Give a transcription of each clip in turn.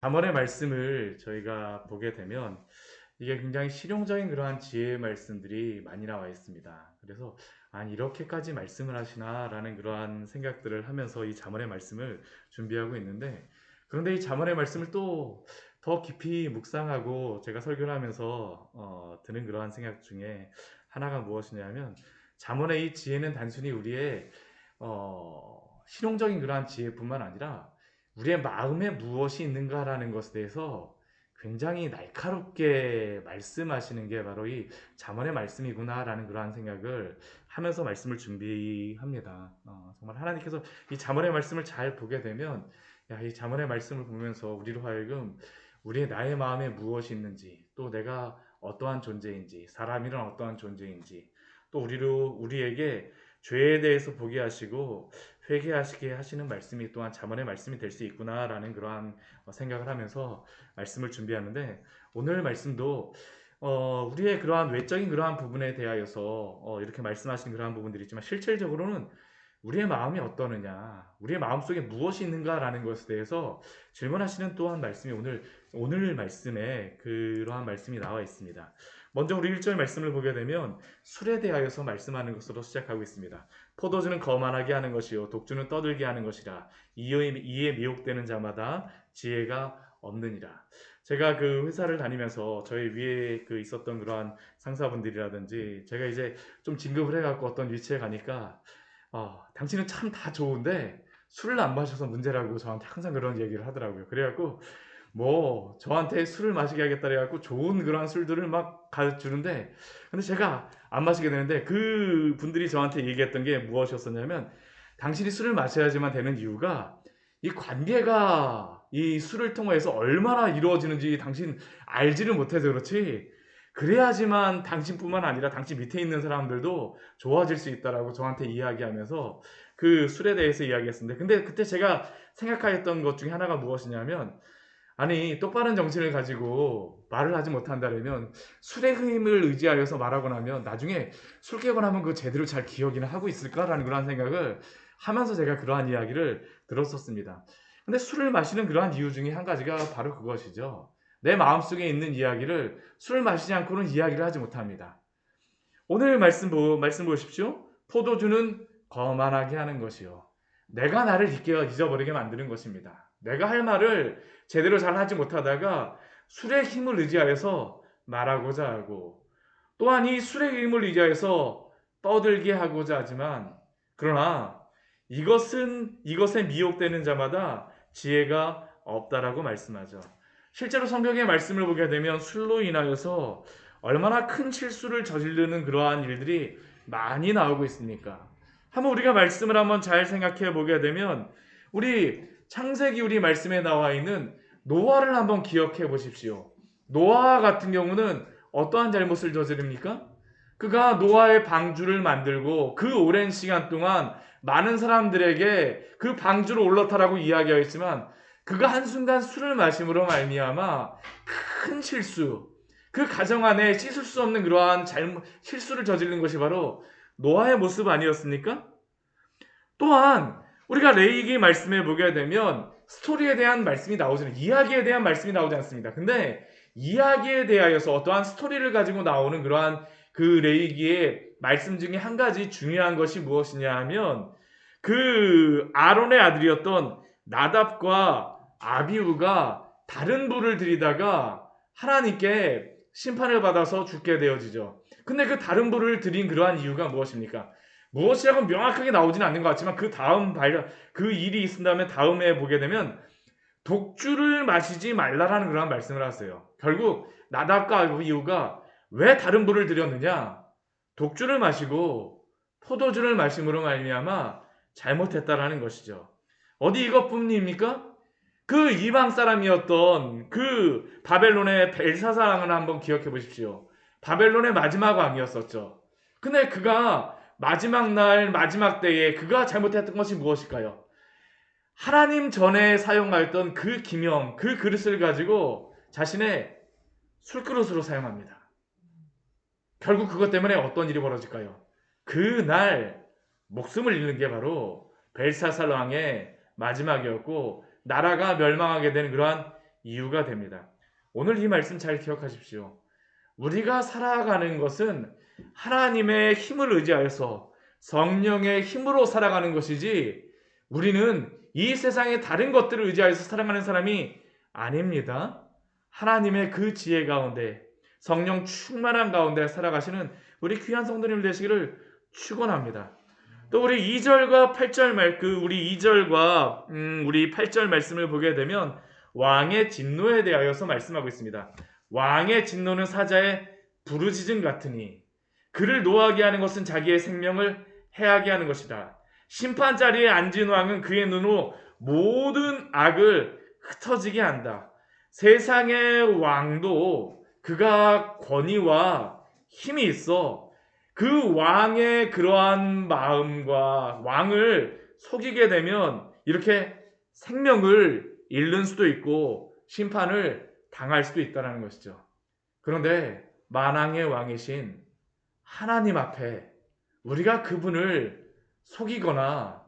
잠언의 말씀을 저희가 보게 되면 이게 굉장히 실용적인 그러한 지혜의 말씀들이 많이 나와 있습니다. 그래서 아니 이렇게까지 말씀을 하시나라는 그러한 생각들을 하면서 이 잠언의 말씀을 준비하고 있는데, 그런데 이 잠언의 말씀을 또 더 깊이 묵상하고 제가 설교를 하면서 드는 그러한 생각 중에 하나가 무엇이냐면, 잠언의 이 지혜는 단순히 우리의 실용적인 그러한 지혜뿐만 아니라 우리의 마음에 무엇이 있는가라는 것에 대해서 굉장히 날카롭게 말씀하시는 게 바로 이 잠언의 말씀이구나라는 그러한 생각을 하면서 말씀을 준비합니다. 정말 하나님께서 이 잠언의 말씀을 잘 보게 되면, 이 잠언의 말씀을 보면서 우리로 하여금 우리의 나의 마음에 무엇이 있는지, 또 내가 어떠한 존재인지, 사람이란 어떠한 존재인지, 또 우리에게 죄에 대해서 보게 하시고 회개하시게 하시는 말씀이 또한 잠언의 말씀이 될 수 있구나라는 그러한 생각을 하면서 말씀을 준비하는데, 오늘 말씀도 우리의 그러한 외적인 그러한 부분에 대하여서 이렇게 말씀하시는 그러한 부분들이 있지만, 실질적으로는 우리의 마음이 어떠느냐, 우리의 마음속에 무엇이 있는가라는 것에 대해서 질문하시는 또한 말씀이 오늘 말씀에 그러한 말씀이 나와 있습니다. 먼저 우리 1절 말씀을 보게 되면 술에 대하여서 말씀하는 것으로 시작하고 있습니다. 포도주는 거만하게 하는 것이요 독주는 떠들게 하는 것이라. 이에 미혹되는 자마다 지혜가 없느니라. 제가 그 회사를 다니면서 저희 위에 그 있었던 그러한 상사분들이라든지, 제가 이제 좀 진급을 해갖고 어떤 위치에 가니까 당신은 참 다 좋은데 술을 안 마셔서 문제라고 저한테 항상 그런 얘기를 하더라고요. 그래갖고 뭐 저한테 술을 마시게 하겠다 그래갖고 좋은 그런 술들을 막 가르치는데, 근데 제가 안 마시게 되는데, 그 분들이 저한테 얘기했던 게 무엇이었었냐면, 당신이 술을 마셔야지만 되는 이유가 이 관계가 이 술을 통해서 얼마나 이루어지는지 당신 알지를 못해서 그렇지, 그래야지만 당신뿐만 아니라 당신 밑에 있는 사람들도 좋아질 수 있다라고 저한테 이야기하면서 그 술에 대해서 이야기했었는데, 근데 그때 제가 생각했던 것 중에 하나가 무엇이냐면, 아니 똑바른 정신을 가지고 말을 하지 못한다면 술의 힘을 의지하여서 말하고 나면 나중에 술 깨고 나면 그 제대로 잘 기억이나 하고 있을까라는 그러한 생각을 하면서 제가 그러한 이야기를 들었었습니다. 근데 술을 마시는 그러한 이유 중에 한 가지가 바로 그것이죠. 내 마음속에 있는 이야기를 술을 마시지 않고는 이야기를 하지 못합니다. 오늘 말씀 보십시오. 포도주는 거만하게 하는 것이요 내가 나를 잊어버리게 만드는 것입니다. 내가 할 말을 제대로 잘 하지 못하다가 술의 힘을 의지하여서 말하고자 하고, 또한 이 술의 힘을 의지하여서 떠들게 하고자 하지만, 그러나 이것에 미혹되는 자마다 지혜가 없다라고 말씀하죠. 실제로 성경의 말씀을 보게 되면 술로 인하여서 얼마나 큰 실수를 저지르는 그러한 일들이 많이 나오고 있습니까? 한번 우리가 말씀을 한번 잘 생각해 보게 되면, 우리 창세기 우리 말씀에 나와 있는 노아를 한번 기억해 보십시오. 노아 같은 경우는 어떠한 잘못을 저지릅니까? 그가 노아의 방주를 만들고 그 오랜 시간 동안 많은 사람들에게 그 방주를 올라타라고 이야기하였지만, 그가 한순간 술을 마심으로 말미암아 큰 실수, 그 가정 안에 씻을 수 없는 그러한 실수를 저지른 것이 바로 노아의 모습 아니었습니까? 또한 우리가 레이기 말씀에 보게 되면 스토리에 대한 말씀이 나오지는, 이야기에 대한 말씀이 나오지 않습니다. 근데 이야기에 대하여서 어떠한 스토리를 가지고 나오는 그러한 그 레이기의 말씀 중에 한 가지 중요한 것이 무엇이냐 하면, 그 아론의 아들이었던 나답과 아비후가 다른 불을 들이다가 하나님께 심판을 받아서 죽게 되어지죠. 근데 그 다른 불을 들인 그러한 이유가 무엇입니까? 무엇이라고 명확하게 나오지는 않는 것 같지만, 그 일이 있은 다음에 다음에 보게 되면 독주를 마시지 말라라는 그런 말씀을 하세요. 결국 나답과 아비후가 왜 다른 불을 들였느냐? 독주를 마시고 포도주를 마심으로 말미암아 잘못했다라는 것이죠. 어디 이것뿐입니까? 그 이방 사람이었던 그 바벨론의 벨사사랑을 한번 기억해 보십시오. 바벨론의 마지막 왕이었었죠. 근데 그가 마지막 날 마지막 때에 그가 잘못했던 것이 무엇일까요? 하나님 전에 사용하였던 그 기명, 그 그릇을 가지고 자신의 술그릇으로 사용합니다. 결국 그것 때문에 어떤 일이 벌어질까요? 그날 목숨을 잃는 게 바로 벨사살 왕의 마지막이었고, 나라가 멸망하게 되는 그러한 이유가 됩니다. 오늘 이 말씀 잘 기억하십시오. 우리가 살아가는 것은 하나님의 힘을 의지하여서 성령의 힘으로 살아가는 것이지, 우리는 이 세상의 다른 것들을 의지하여서 살아가는 사람이 아닙니다. 하나님의 그 지혜 가운데, 성령 충만한 가운데 살아가시는 우리 귀한 성도님 되시기를 축원합니다. 또 우리 2절과 8절 우리 2절과 우리 8절 말씀을 보게 되면 왕의 진노에 대하여서 말씀하고 있습니다. 왕의 진노는 사자의 부르짖음 같으니 그를 노하게 하는 것은 자기의 생명을 해하게 하는 것이다. 심판 자리에 앉은 왕은 그의 눈으로 모든 악을 흩어지게 한다. 세상의 왕도 그가 권위와 힘이 있어 그 왕의 그러한 마음과 왕을 속이게 되면 이렇게 생명을 잃는 수도 있고 심판을 당할 수도 있다는 것이죠. 그런데 만왕의 왕이신 하나님 앞에 우리가 그분을 속이거나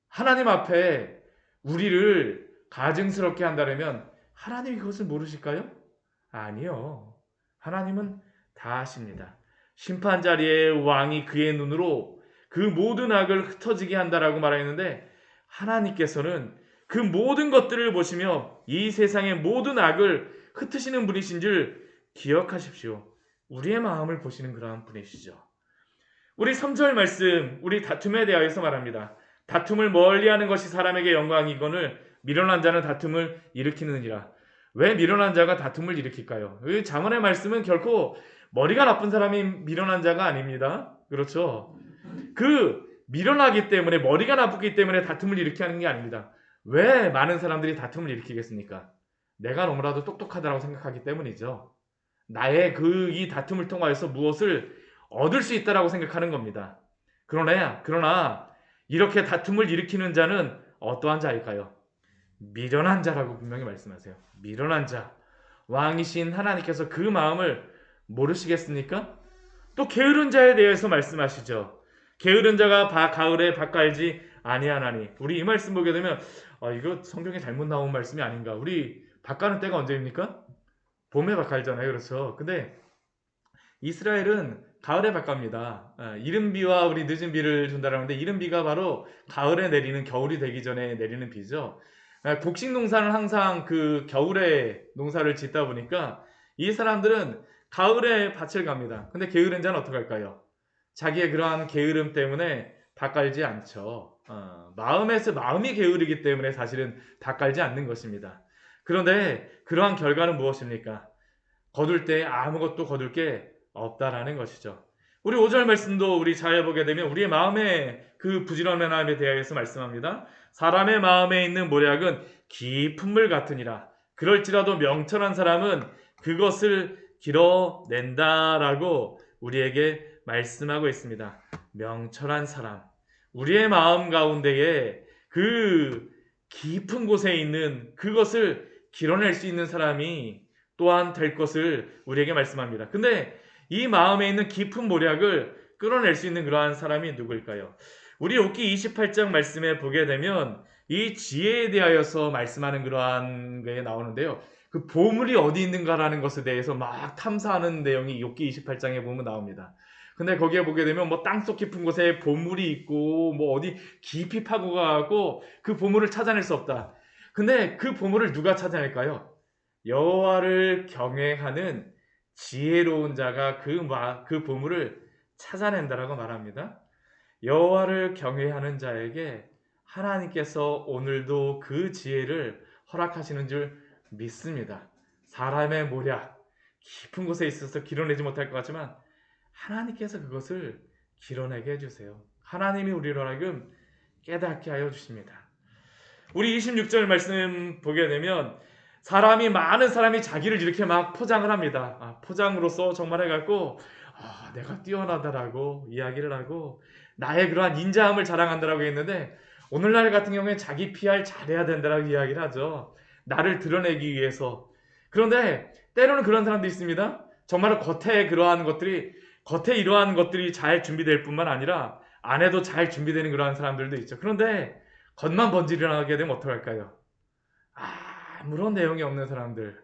하나님 앞에 우리를 가증스럽게 한다면 하나님이 그것을 모르실까요? 아니요. 하나님은 다 아십니다. 심판 자리에 왕이 그의 눈으로 그 모든 악을 흩어지게 한다라고 말하였는데, 하나님께서는 그 모든 것들을 보시며 이 세상의 모든 악을 흩으시는 분이신 줄 기억하십시오. 우리의 마음을 보시는 그러한 분이시죠. 우리 3절 말씀, 우리 다툼에 대하여서 말합니다. 다툼을 멀리하는 것이 사람에게 영광이거늘 미련한 자는 다툼을 일으키느니라. 왜 미련한 자가 다툼을 일으킬까요? 이 잠언의 말씀은 결코 머리가 나쁜 사람이 미련한 자가 아닙니다. 그렇죠? 그 미련하기 때문에, 머리가 나쁘기 때문에 다툼을 일으키게 하는 게 아닙니다. 왜 많은 사람들이 다툼을 일으키겠습니까? 내가 너무나도 똑똑하다고 생각하기 때문이죠. 나의 이 다툼을 통하여서 무엇을 얻을 수 있다라고 생각하는 겁니다. 그러나 이렇게 다툼을 일으키는 자는 어떠한 자일까요? 미련한 자라고 분명히 말씀하세요. 미련한 자. 왕이신 하나님께서 그 마음을 모르시겠습니까? 또 게으른 자에 대해서 말씀하시죠. 게으른 자가 가을에 밭 갈지 아니하나니. 우리 이 말씀 보게 되면 이거 성경에 잘못 나온 말씀이 아닌가. 우리 밭 가는 때가 언제입니까? 봄에 밭 갈잖아요. 그렇죠? 근데 이스라엘은 가을에 밭 갑니다. 이른 비와 우리 늦은 비를 준다라는데, 이른 비가 바로 가을에 내리는, 겨울이 되기 전에 내리는 비죠. 곡식 농사는 항상 그 겨울에 농사를 짓다 보니까 이 사람들은 가을에 밭을 갑니다. 근데 게으른 자는 어떻게 할까요? 자기의 그러한 게으름 때문에 밭 갈지 않죠. 마음이 게으르기 때문에 사실은 밭 갈지 않는 것입니다. 그런데 그러한 결과는 무엇입니까? 거둘 때 아무것도 거둘 게 없다라는 것이죠. 우리 5절 말씀도 우리 잘 보게 되면 우리의 마음의 그 부지런함에 대해서 말씀합니다. 사람의 마음에 있는 모략은 깊은 물 같으니라. 그럴지라도 명철한 사람은 그것을 길어낸다라고 우리에게 말씀하고 있습니다. 명철한 사람, 우리의 마음 가운데에 그 깊은 곳에 있는 그것을 길어낼 수 있는 사람이 또한 될 것을 우리에게 말씀합니다. 근데 이 마음에 있는 깊은 모략을 끌어낼 수 있는 그러한 사람이 누구일까요? 우리 욥기 28장 말씀에 보게 되면 이 지혜에 대하여서 말씀하는 그러한 게 나오는데요. 그 보물이 어디 있는가라는 것에 대해서 막 탐사하는 내용이 욥기 28장에 보면 나옵니다. 근데 거기에 보게 되면 뭐 땅속 깊은 곳에 보물이 있고 뭐 어디 깊이 파고 가고 그 보물을 찾아낼 수 없다. 근데 그 보물을 누가 찾아낼까요? 여호와를 경외하는 지혜로운 자가 그 보물을 찾아낸다라고 말합니다. 여호와를 경외하는 자에게 하나님께서 오늘도 그 지혜를 허락하시는 줄 믿습니다. 사람의 모략, 깊은 곳에 있어서 길어내지 못할 것 같지만 하나님께서 그것을 길어내게 해주세요. 하나님이 우리로 하여금 깨닫게 하여 주십니다. 우리 26절 말씀 보게 되면 많은 사람이 자기를 이렇게 막 포장을 합니다. 포장으로서 정말 해갖고 내가 뛰어나다라고 이야기를 하고 나의 그러한 인자함을 자랑한다라고 했는데, 오늘날 같은 경우에 자기 PR 잘해야 된다라고 이야기를 하죠. 나를 드러내기 위해서. 그런데 때로는 그런 사람도 있습니다. 정말 겉에 이러한 것들이 잘 준비될 뿐만 아니라 안에도 잘 준비되는 그러한 사람들도 있죠. 그런데 겉만 번지르하게 되면 어떡할까요? 아무런 내용이 없는 사람들.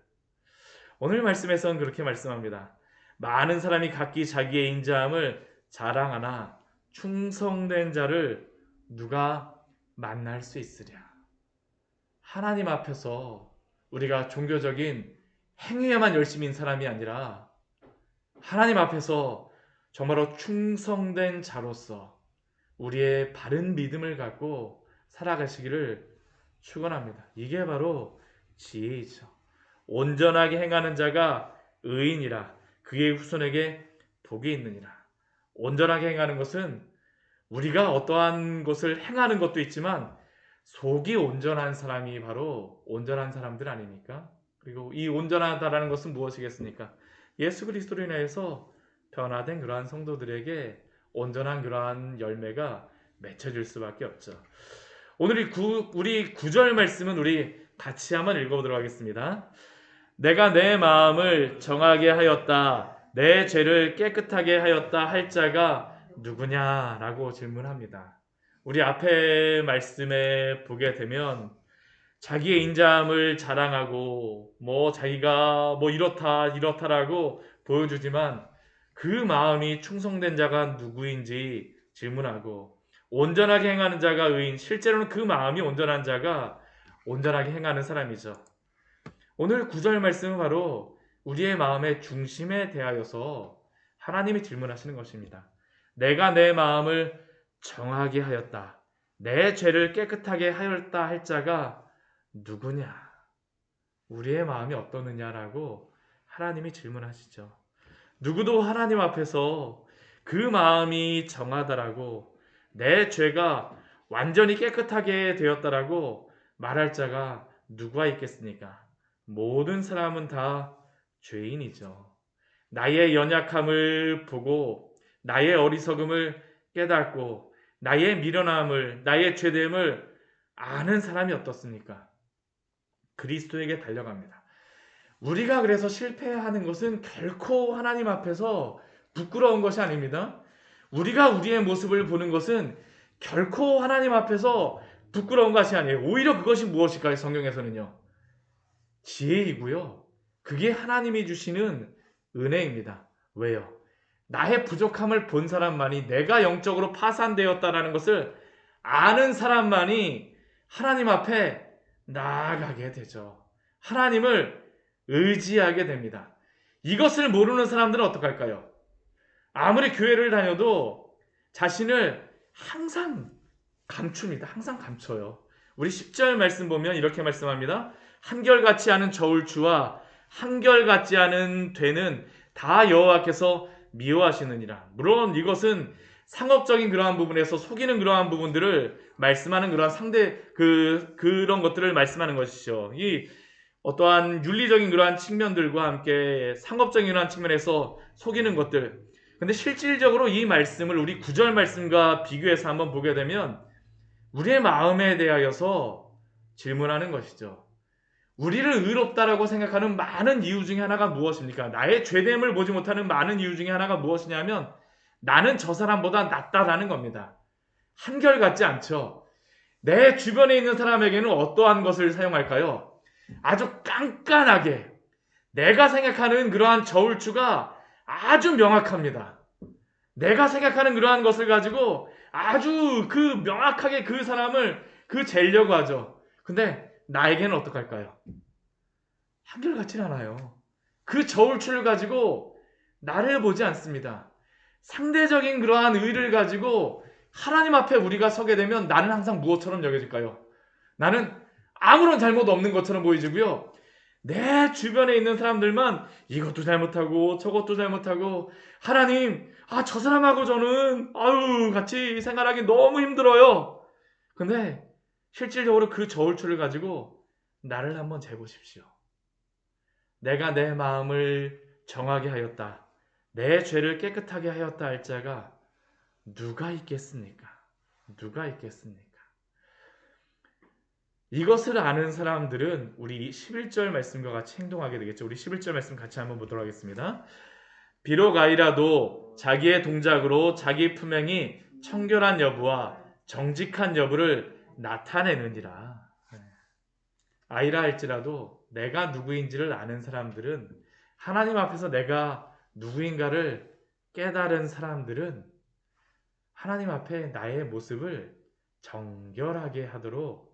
오늘 말씀에서는 그렇게 말씀합니다. 많은 사람이 각기 자기의 인자함을 자랑하나 충성된 자를 누가 만날 수 있으랴. 하나님 앞에서 우리가 종교적인 행위에만 열심인 사람이 아니라 하나님 앞에서 정말로 충성된 자로서 우리의 바른 믿음을 갖고 살아가시기를 축원합니다. 이게 바로 지혜이죠. 온전하게 행하는 자가 의인이라 그의 후손에게 복이 있느니라. 온전하게 행하는 것은 우리가 어떠한 것을 행하는 것도 있지만 속이 온전한 사람이 바로 온전한 사람들 아닙니까? 그리고 이 온전하다라는 것은 무엇이겠습니까? 예수 그리스도로 인해서 변화된 그러한 성도들에게 온전한 그러한 열매가 맺혀질 수밖에 없죠. 오늘 우리 9절 말씀은 우리 같이 한번 읽어보도록 하겠습니다. 내가 내 마음을 정하게 하였다. 내 죄를 깨끗하게 하였다 할 자가 누구냐라고 질문합니다. 우리 앞에 말씀에 보게 되면 자기의 인자함을 자랑하고 자기가 이렇다라고 보여주지만 그 마음이 충성된 자가 누구인지 질문하고 온전하게 행하는 자가 의인, 실제로는 그 마음이 온전한 자가 온전하게 행하는 사람이죠. 오늘 9절 말씀은 바로 우리의 마음의 중심에 대하여서 하나님이 질문하시는 것입니다. 내가 내 마음을 정하게 하였다. 내 죄를 깨끗하게 하였다 할 자가 누구냐? 우리의 마음이 어떠느냐라고 하나님이 질문하시죠. 누구도 하나님 앞에서 그 마음이 정하다라고 내 죄가 완전히 깨끗하게 되었다라고 말할 자가 누가 있겠습니까? 모든 사람은 다 죄인이죠. 나의 연약함을 보고 나의 어리석음을 깨닫고 나의 미련함을, 나의 죄됨을 아는 사람이 어떻습니까? 그리스도에게 달려갑니다. 우리가 그래서 실패하는 것은 결코 하나님 앞에서 부끄러운 것이 아닙니다. 우리가 우리의 모습을 보는 것은 결코 하나님 앞에서 부끄러운 것이 아니에요. 오히려 그것이 무엇일까요? 성경에서는요. 지혜이고요. 그게 하나님이 주시는 은혜입니다. 왜요? 나의 부족함을 본 사람만이 내가 영적으로 파산되었다라는 것을 아는 사람만이 하나님 앞에 나아가게 되죠. 하나님을 의지하게 됩니다. 이것을 모르는 사람들은 어떡할까요? 아무리 교회를 다녀도 자신을 항상 감춥니다. 항상 감춰요. 우리 10절 말씀 보면 이렇게 말씀합니다. 한결같지 않은 저울추와 한결같지 않은 되는 다 여호와께서 미워하시느니라. 물론 이것은 상업적인 그러한 부분에서 속이는 그러한 부분들을 말씀하는 그러한 그런 것들을 말씀하는 것이죠. 이 어떠한 윤리적인 그러한 측면들과 함께 상업적인 그러한 측면에서 속이는 것들. 근데 실질적으로 이 말씀을 우리 9절 말씀과 비교해서 한번 보게 되면 우리의 마음에 대하여서 질문하는 것이죠. 우리를 의롭다라고 생각하는 많은 이유 중에 하나가 무엇입니까? 나의 죄됨을 보지 못하는 많은 이유 중에 하나가 무엇이냐면 나는 저 사람보다 낫다라는 겁니다. 한결같지 않죠. 내 주변에 있는 사람에게는 어떠한 것을 사용할까요? 아주 깐깐하게 내가 생각하는 그러한 저울추가 아주 명확합니다. 내가 생각하는 그러한 것을 가지고 아주 명확하게 그 사람을 재려고 하죠. 근데 나에게는 어떡할까요? 한결같지는 않아요. 그 저울추를 가지고 나를 보지 않습니다. 상대적인 그러한 의를 가지고 하나님 앞에 우리가 서게 되면 나는 항상 무엇처럼 여겨질까요? 나는 아무런 잘못 없는 것처럼 보이지고요. 내 주변에 있는 사람들만 이것도 잘못하고 저것도 잘못하고 하나님, 저 사람하고 저는 같이 생활하기 너무 힘들어요. 근데 실질적으로 그 저울추를 가지고 나를 한번 재보십시오. 내가 내 마음을 정하게 하였다. 내 죄를 깨끗하게 하였다 할 자가 누가 있겠습니까? 누가 있겠습니까? 이것을 아는 사람들은 우리 11절 말씀과 같이 행동하게 되겠죠. 우리 11절 말씀 같이 한번 보도록 하겠습니다. 비록 아이라도 자기의 동작으로 자기 품행이 청결한 여부와 정직한 여부를 나타내느니라. 아이라 할지라도 내가 누구인지를 아는 사람들은, 하나님 앞에서 내가 누구인가를 깨달은 사람들은 하나님 앞에 나의 모습을 정결하게 하도록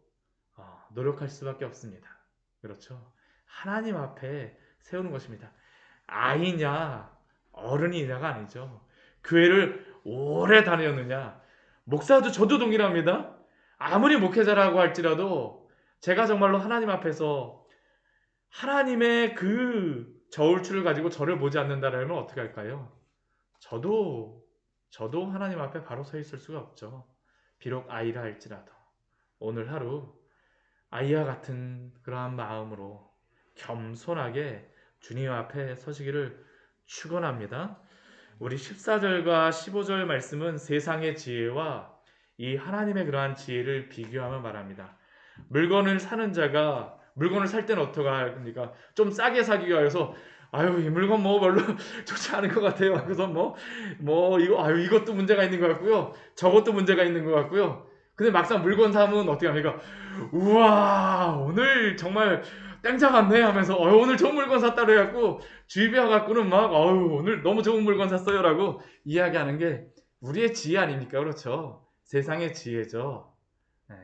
노력할 수밖에 없습니다. 그렇죠? 하나님 앞에 세우는 것입니다. 아이냐 어른이냐가 아니죠. 교회를 오래 다녔느냐. 목사도 저도 동일합니다. 아무리 목회자라고 할지라도 제가 정말로 하나님 앞에서 하나님의 그 저울추를 가지고 저를 보지 않는다면 어떻게 할까요? 저도 하나님 앞에 바로 서 있을 수가 없죠. 비록 아이라 할지라도 오늘 하루 아이와 같은 그러한 마음으로 겸손하게 주님 앞에 서시기를 축원합니다. 우리 14절과 15절 말씀은 세상의 지혜와 이 하나님의 그러한 지혜를 비교하며 말합니다. 물건을 사는 자가 물건을 살 때는 어떻게 합니까? 좀 싸게 사기 위해서 아유 이 물건 뭐 별로 좋지 않은 것 같아요. 그래서 이거 아유 이것도 문제가 있는 것 같고요. 저것도 문제가 있는 것 같고요. 근데 막상 물건 사면 어떻게 합니까? 우와 오늘 정말 땡자 같네 하면서 오늘 좋은 물건 샀다 그래갖고 주입해 갖고는 막 오늘 너무 좋은 물건 샀어요라고 이야기하는 게 우리의 지혜 아닙니까? 그렇죠? 세상의 지혜죠. 네.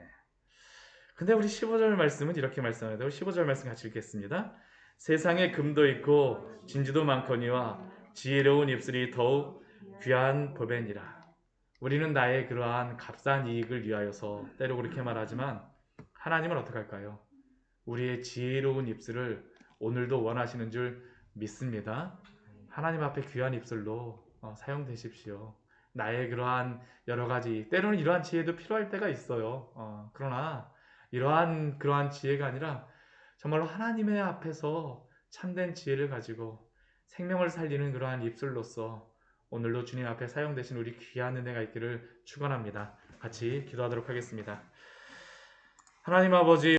근데 우리 15절 말씀은 이렇게 말씀합니다. 15절 말씀 같이 읽겠습니다. 세상에 금도 있고 진주도 많거니와 지혜로운 입술이 더욱 귀한 법이니라. 우리는 나의 그러한 값싼 이익을 위하여서 때로 그렇게 말하지만 하나님은 어떻게 할까요? 우리의 지혜로운 입술을 오늘도 원하시는 줄 믿습니다. 하나님 앞에 귀한 입술로 사용되십시오. 나의 그러한 여러 가지 때로는 이러한 지혜도 필요할 때가 있어요. 그러나 그러한 지혜가 아니라 정말로 하나님의 앞에서 참된 지혜를 가지고 생명을 살리는 그러한 입술로서 오늘도 주님 앞에 사용되신 우리 귀한 은혜가 있기를 축원합니다. 같이 기도하도록 하겠습니다. 하나님 아버지